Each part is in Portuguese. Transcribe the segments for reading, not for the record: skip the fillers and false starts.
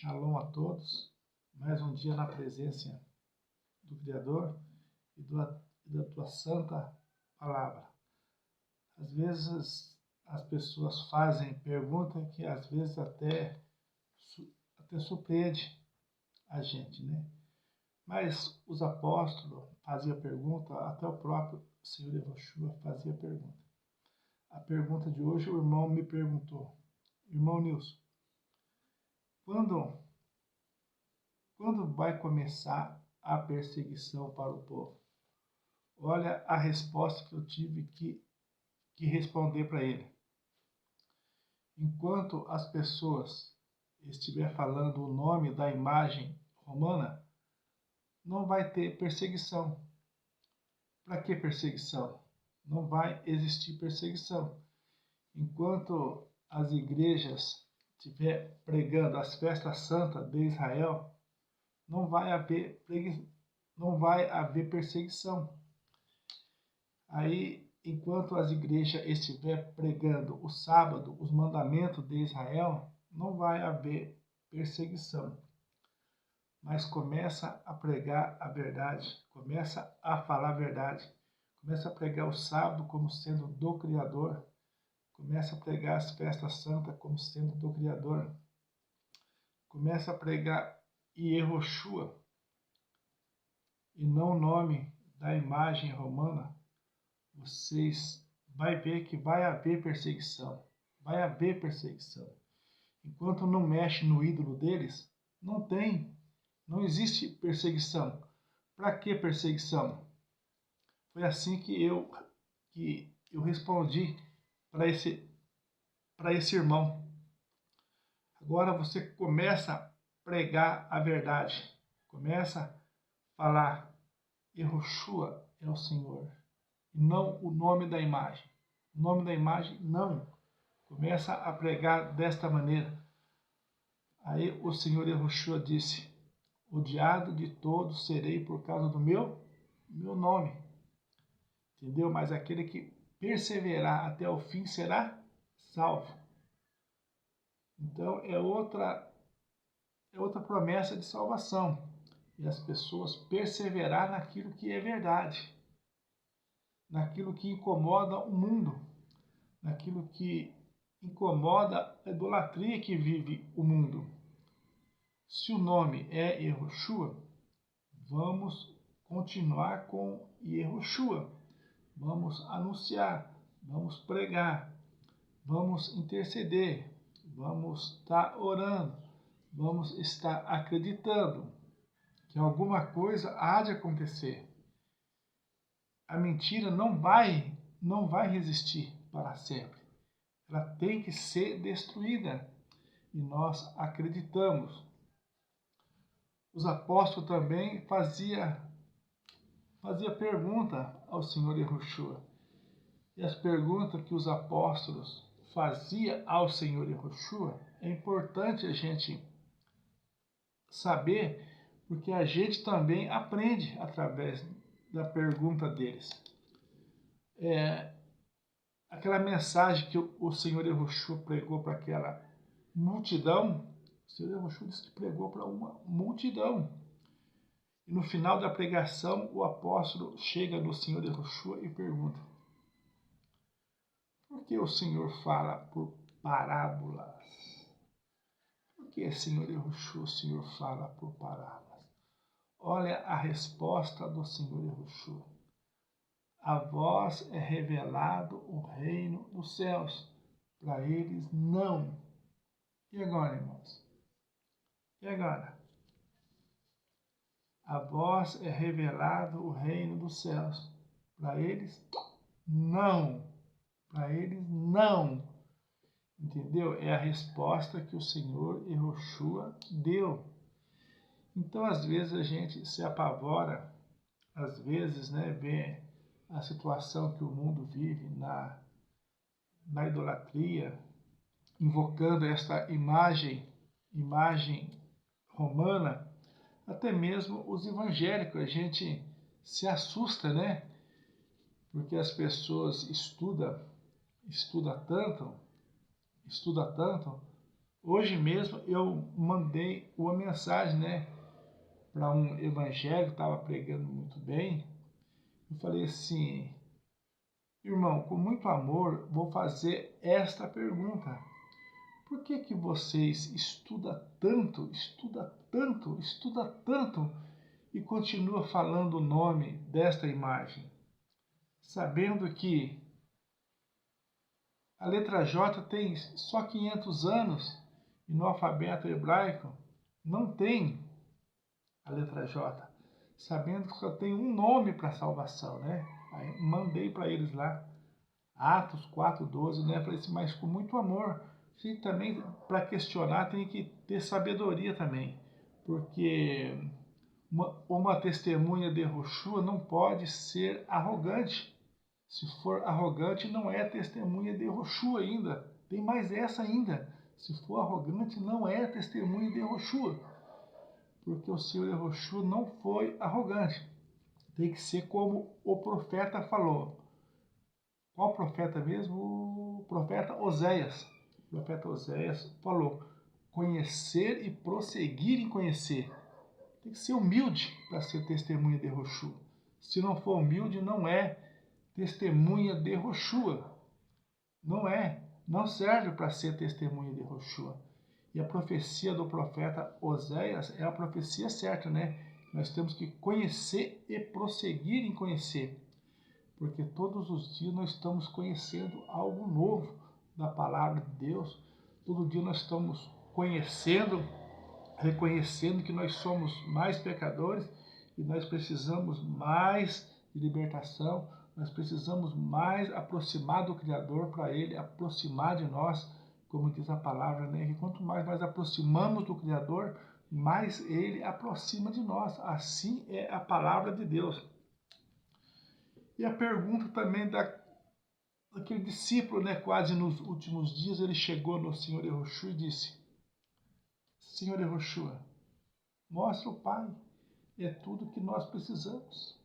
Shalom a todos, mais um dia na presença do Criador e da tua santa palavra. Às vezes as pessoas fazem perguntas que às vezes até surpreende a gente, né? Mas os apóstolos faziam pergunta, até o próprio Senhor Yahushua fazia pergunta. A pergunta de hoje, o irmão me perguntou: irmão Nilson, quando vai começar a perseguição para o povo? Olha a resposta que eu tive que responder para ele. Enquanto as pessoas estiver falando o nome da imagem romana, não vai ter perseguição. Para que perseguição? Não vai existir perseguição. Enquanto as igrejas estiver pregando as festas santas de Israel, não vai haver perseguição. Aí, enquanto as igrejas estiver pregando o sábado, os mandamentos de Israel, não vai haver perseguição. Mas começa a pregar a verdade, começa a falar a verdade, começa a pregar o sábado como sendo do Criador, começa a pregar as festas santas como sendo do Criador, começa a pregar Yahushua e não o nome da imagem romana, vocês vai ver que vai haver perseguição. Vai haver perseguição. Enquanto não mexe no ídolo deles, não existe perseguição. Para que perseguição? Foi assim que eu respondi para esse irmão. Agora você começa a pregar a verdade. Começa a falar: Yahushua é o Senhor, e não o nome da imagem. O nome da imagem, não. Começa a pregar desta maneira. Aí o Senhor Yahushua disse: odiado de todos serei por causa do meu nome. Entendeu? Mas aquele que perseverar até o fim será salvo. Então é outra promessa de salvação. E as pessoas perseverar naquilo que é verdade, naquilo que incomoda o mundo, naquilo que incomoda a idolatria que vive o mundo. Se o nome é Yahushua, vamos continuar com Yahushua. Vamos anunciar, vamos pregar, vamos interceder, vamos estar orando, vamos estar acreditando que alguma coisa há de acontecer. A mentira não vai resistir para sempre. Ela tem que ser destruída. E nós acreditamos. Os apóstolos também fazia pergunta ao Senhor Yahushua. E as perguntas que os apóstolos faziam ao Senhor Yahushua, é importante a gente saber, porque a gente também aprende através da pergunta deles. Aquela mensagem que o Senhor Yahushua pregou para aquela multidão, o Senhor Yahushua disse que pregou para uma multidão. E no final da pregação, o apóstolo chega no Senhor Yahushua e pergunta: por que o Senhor fala por parábolas? Por que, Senhor Yahushua, o Senhor fala por parábolas? Olha a resposta do Senhor Yahushua. A vós é revelado o reino dos céus, para eles não. E agora, irmãos? E agora? A vós é revelado o reino dos céus, para eles não. Para eles não. Entendeu? É a resposta que o Senhor Yahushua deu. Então, às vezes, a gente se apavora, às vezes, vê a situação que o mundo vive na idolatria, invocando esta imagem romana. Até mesmo os evangélicos, a gente se assusta, Porque as pessoas estudam tanto Hoje mesmo eu mandei uma mensagem, né, para um evangélico que estava pregando muito bem. Eu falei assim: irmão, com muito amor, vou fazer esta pergunta. Por que que vocês estuda tanto e continua falando o nome desta imagem, sabendo que a letra J tem só 500 anos e no alfabeto hebraico não tem a letra J, sabendo que só tem um nome para salvação, né? Aí mandei para eles lá, Atos 4:12, né? Falei assim, mas com muito amor. E também, para questionar, tem que ter sabedoria também, porque uma testemunha de Yeshua não pode ser arrogante. Se for arrogante, não é testemunha de Yeshua ainda. Tem mais essa ainda. Se for arrogante, não é testemunha de Yeshua. Porque o Senhor Yeshua não foi arrogante. Tem que ser como o profeta falou. Qual profeta mesmo? O profeta Oséias. O profeta Oséias falou: conhecer e prosseguir em conhecer. Tem que ser humilde para ser testemunha de Yeshua. Se não for humilde, não é testemunha de Yeshua. Não é. Não serve para ser testemunha de Yeshua. E a profecia do profeta Oséias é a profecia certa, né? Nós temos que conhecer e prosseguir em conhecer. Porque todos os dias nós estamos conhecendo algo novo da palavra de Deus. Todo dia nós estamos conhecendo, reconhecendo que nós somos mais pecadores e nós precisamos mais de libertação, nós precisamos mais aproximar do Criador para Ele aproximar de nós, como diz a palavra, né? E quanto mais nós aproximamos do Criador, mais Ele aproxima de nós. Assim é a palavra de Deus. E a pergunta também daquele discípulo, né? Quase nos últimos dias, ele chegou no Senhor Yeshua e disse: Senhor Yeshua, mostra o Pai, é tudo que nós precisamos.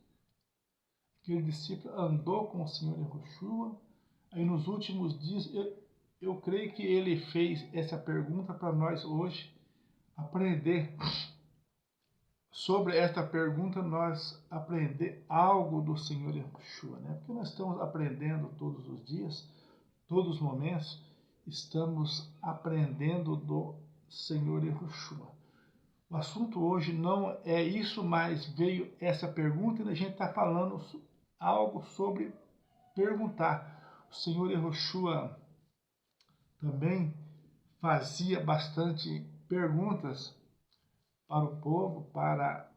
Aquele discípulo andou com o Senhor Yeshua, aí nos últimos dias, eu creio que ele fez essa pergunta para nós hoje, aprender sobre esta pergunta, nós aprender algo do Senhor Yeshua, né? Porque nós estamos aprendendo todos os dias, todos os momentos, estamos aprendendo do Senhor Yeshua. O assunto hoje não é isso, mas veio essa pergunta e a gente está falando algo sobre perguntar. O Senhor Yeshua também fazia bastante perguntas para o povo, para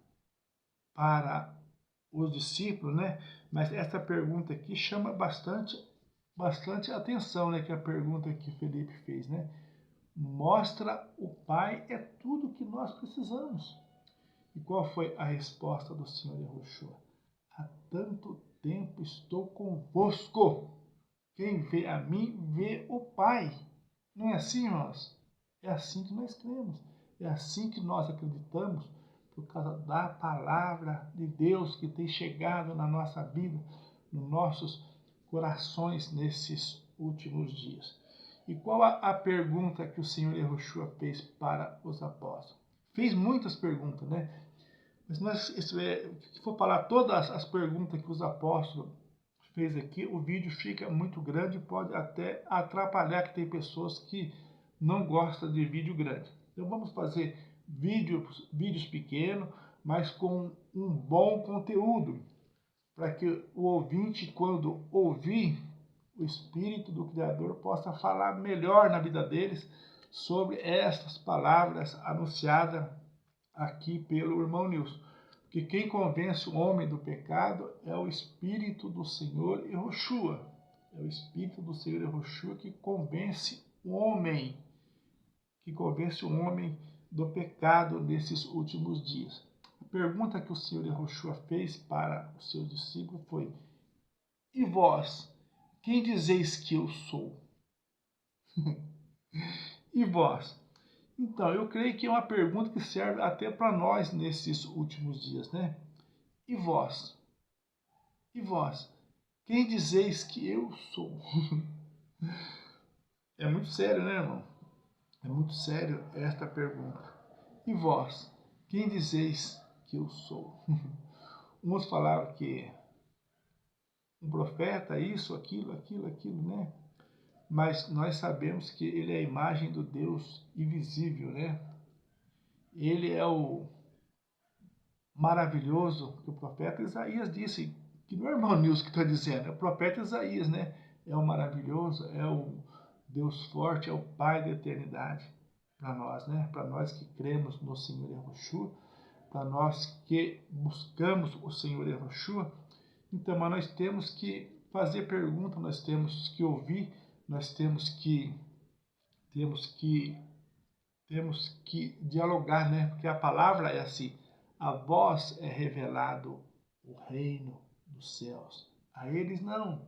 os discípulos, né? Mas essa pergunta aqui chama bastante atenção, né? Que a pergunta que Felipe fez, né? Mostra o Pai é tudo que nós precisamos. E qual foi a resposta do Senhor Yeshua? Há tanto tempo estou convosco. Quem vê a mim, vê o Pai. Não é assim, irmãos? É assim que nós cremos. É assim que nós acreditamos, por causa da palavra de Deus que tem chegado na nossa vida, nos nossos corações nesses últimos dias. E qual a pergunta que o Senhor Yeshua fez para os apóstolos? Fez muitas perguntas, né? Mas se for falar todas as perguntas que os apóstolos fez aqui, o vídeo fica muito grande e pode até atrapalhar, que tem pessoas que não gostam de vídeo grande. Então vamos fazer vídeos pequenos, mas com um bom conteúdo, para que o ouvinte, quando ouvir, o Espírito do Criador possa falar melhor na vida deles sobre estas palavras anunciadas aqui pelo irmão Nilson. Porque quem convence o homem do pecado é o Espírito do Senhor Yeshua. É o Espírito do Senhor Yeshua que convence o homem, do pecado nesses últimos dias. A pergunta que o Senhor Yeshua fez para os seus discípulos foi: e vós, quem dizeis que eu sou? E vós? Então, eu creio que é uma pergunta que serve até para nós nesses últimos dias, né? E vós? E vós? Quem dizeis que eu sou? É muito sério, né, irmão? É muito sério esta pergunta. E vós, quem dizeis que eu sou? Uns falaram que um profeta, isso, aquilo, né? Mas nós sabemos que ele é a imagem do Deus invisível, né? Ele é o maravilhoso que o profeta Isaías disse, que não é o irmão Nilson que está dizendo, é o profeta Isaías, né? É o maravilhoso, é o Deus forte, é o Pai da eternidade para nós, né? Para nós que cremos no Senhor Yahushua, para nós que buscamos o Senhor Yahushua. Então, mas nós temos que fazer pergunta, nós temos que ouvir, nós temos que temos que dialogar, né? Porque a palavra é assim, a vós é revelado o reino dos céus, a eles não.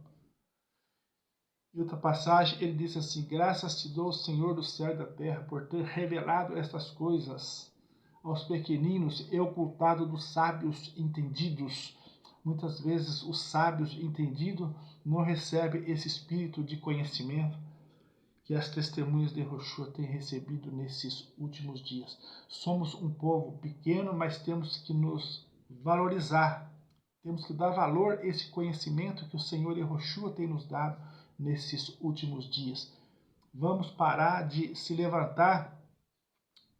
Em outra passagem, ele diz assim, graças te dou, Senhor do céu e da terra, por ter revelado estas coisas aos pequeninos e ocultado dos sábios entendidos. Muitas vezes os sábios entendidos não recebem esse espírito de conhecimento que as testemunhas de Yahushua têm recebido nesses últimos dias. Somos um povo pequeno, mas temos que nos valorizar. Temos que dar valor a esse conhecimento que o Senhor Yahushua tem nos dado nesses últimos dias. Vamos parar de se levantar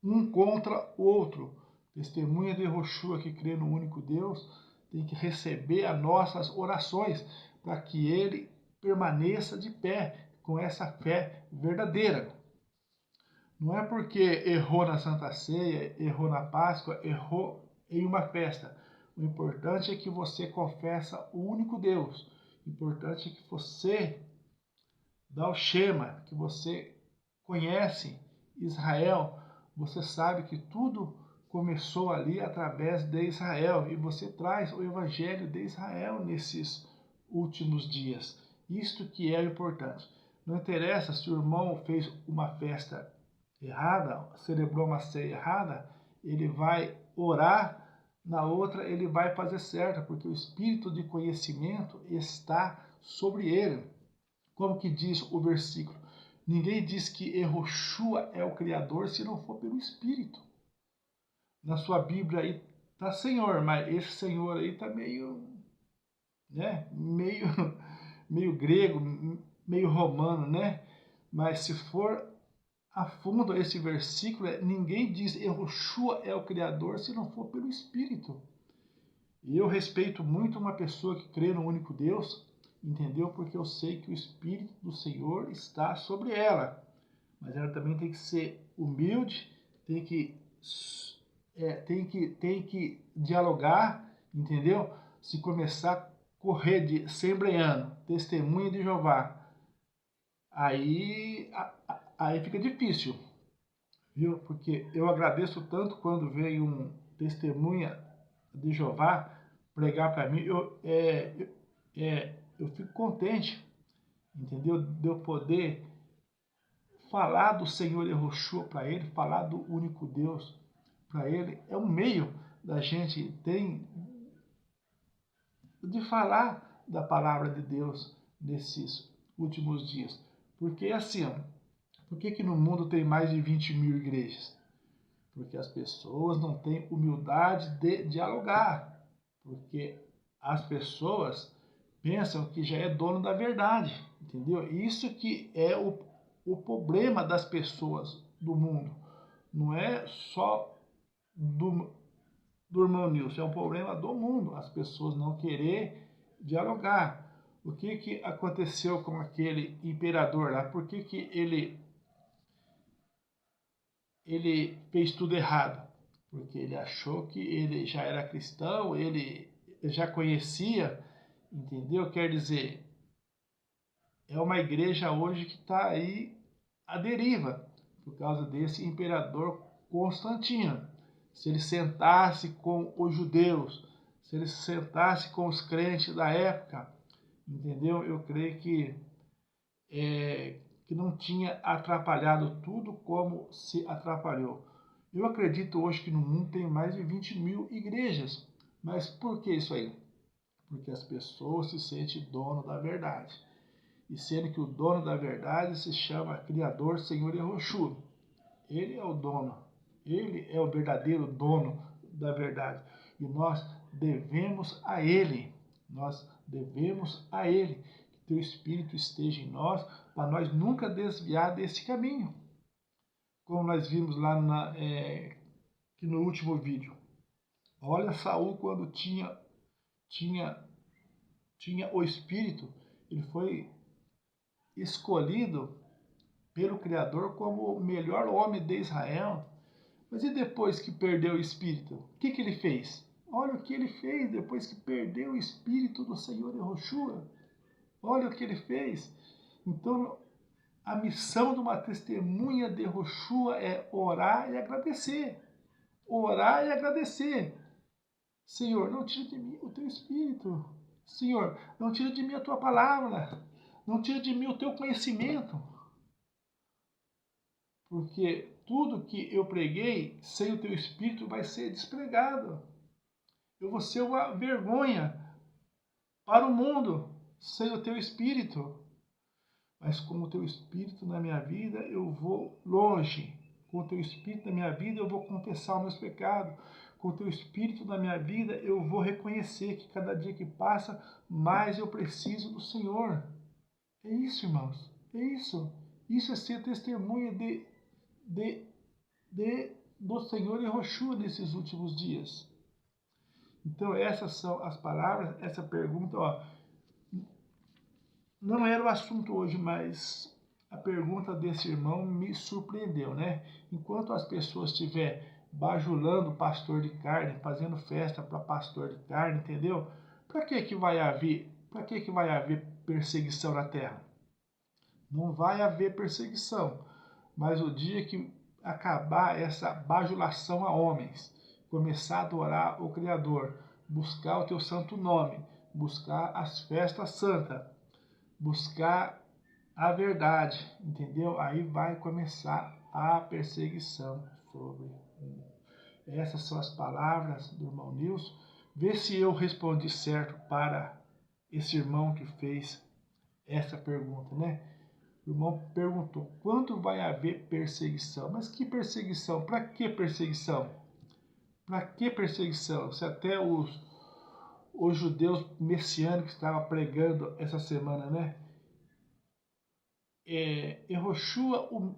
um contra o outro. Testemunha de Yahushua que crê no único Deus tem que receber as nossas orações para que ele permaneça de pé com essa fé verdadeira. Não é porque errou na Santa Ceia, errou na Páscoa, errou em uma festa. O importante é que você confessa o único Deus. O importante é que você dá o Shema, que você conhece Israel. Você sabe que tudo começou ali através de Israel e você traz o Evangelho de Israel nesses últimos dias. Isto que é importante. Não interessa se o irmão fez uma festa errada, celebrou uma ceia errada, ele vai orar, na outra ele vai fazer certo, porque o espírito de conhecimento está sobre ele. Como que diz o versículo? Ninguém diz que Yahushua é o Criador se não for pelo Espírito. Na sua Bíblia aí tá Senhor, mas esse Senhor aí tá meio, né? Meio grego, meio romano, né? Mas se for a fundo esse versículo, ninguém diz Yahushua é o Criador se não for pelo Espírito. E eu respeito muito uma pessoa que crê no único Deus, entendeu? Porque eu sei que o Espírito do Senhor está sobre ela. Mas ela também tem que ser humilde, tem que dialogar, entendeu? Se começar a correr de assembleano, testemunha de Jeová, aí fica difícil, viu? Porque eu agradeço tanto quando veio um testemunha de Jeová pregar para mim, eu fico contente, entendeu? De eu poder falar do Senhor Yahushua para ele, falar do único Deus para ele. É um meio da gente tem de falar da palavra de Deus nesses últimos dias. Porque assim, por que no mundo tem mais de 20 mil igrejas? Porque as pessoas não têm humildade de dialogar. Porque as pessoas pensam que já é dono da verdade, entendeu? Isso que é o problema das pessoas do mundo. Não é só do irmão Nilson, é um problema do mundo. As pessoas não querer dialogar. O que aconteceu com aquele imperador lá? Por que ele fez tudo errado? Porque ele achou que ele já era cristão, ele já conhecia, entendeu? Quer dizer, é uma igreja hoje que está aí à deriva, por causa desse imperador Constantino. Se ele sentasse com os judeus, se ele sentasse com os crentes da época, entendeu? Eu creio que não tinha atrapalhado tudo como se atrapalhou. Eu acredito hoje que no mundo tem mais de 20 mil igrejas. Mas por que isso aí? Porque as pessoas se sentem dono da verdade. E sendo que o dono da verdade se chama Criador, Senhor Yahushua. Ele é o dono. Ele é o verdadeiro dono da verdade. E nós devemos a Ele. Nós devemos a Ele. Que teu Espírito esteja em nós, para nós nunca desviar desse caminho. Como nós vimos lá no último vídeo. Olha Saul quando tinha o Espírito, ele foi escolhido pelo Criador como o melhor homem de Israel. Mas e depois que perdeu o Espírito? O que ele fez? Olha o que ele fez depois que perdeu o Espírito do Senhor Yahushua. Olha o que ele fez. Então, a missão de uma testemunha de Yahushua é orar e agradecer. Orar e agradecer. Senhor, não tire de mim o teu Espírito. Senhor, não tire de mim a tua palavra. Não tire de mim o teu conhecimento. Porque tudo que eu preguei sem o teu Espírito vai ser despregado. Eu vou ser uma vergonha para o mundo sem o teu Espírito. Mas com o teu Espírito na minha vida, eu vou longe. Com o teu Espírito na minha vida, eu vou confessar os meus pecados. Com o teu Espírito na minha vida, eu vou reconhecer que cada dia que passa, mais eu preciso do Senhor. É isso, irmãos. É isso. Isso é ser testemunha do Senhor Yahushua nesses últimos dias. Então, essas são as palavras, essa pergunta, ó, não era o assunto hoje, mas a pergunta desse irmão me surpreendeu, né? Enquanto as pessoas estiverem bajulando pastor de carne, fazendo festa para pastor de carne, entendeu? Para que vai haver perseguição na terra? Não vai haver perseguição, mas o dia que acabar essa bajulação a homens, começar a adorar o Criador, buscar o teu santo nome, buscar as festas santas, buscar a verdade, entendeu? Aí vai começar a perseguição sobre o mundo. Essas são as palavras do irmão Nilson. Vê se eu respondi certo para esse irmão que fez essa pergunta, né? O irmão perguntou, quando vai haver perseguição? Mas que perseguição? Para que perseguição? Para que perseguição? Se até os judeus messiânicos estavam pregando essa semana, né? Yahushua, o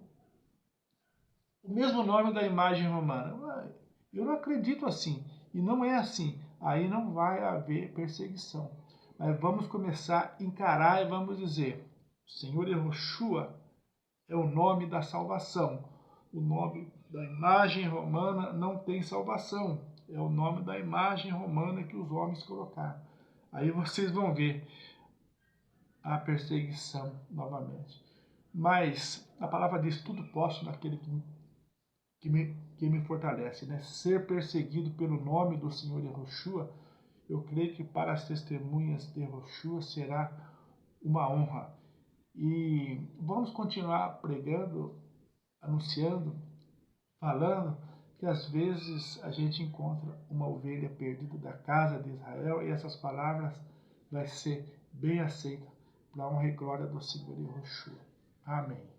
mesmo nome da imagem romana. Eu não acredito assim. E não é assim. Aí não vai haver perseguição. Mas vamos começar a encarar e vamos dizer, Senhor Yahushua é o nome da salvação. O nome da imagem romana não tem salvação. É o nome da imagem romana que os homens colocaram. Aí vocês vão ver a perseguição novamente. Mas a palavra diz, tudo posso naquele que me fortalece. Né? Ser perseguido pelo nome do Senhor Yahushua, eu creio que para as testemunhas de Yahushua será uma honra. E vamos continuar pregando, anunciando, falando que às vezes a gente encontra uma ovelha perdida da casa de Israel e essas palavras vai ser bem aceita para a honra e glória do Senhor Yahushua. Amém.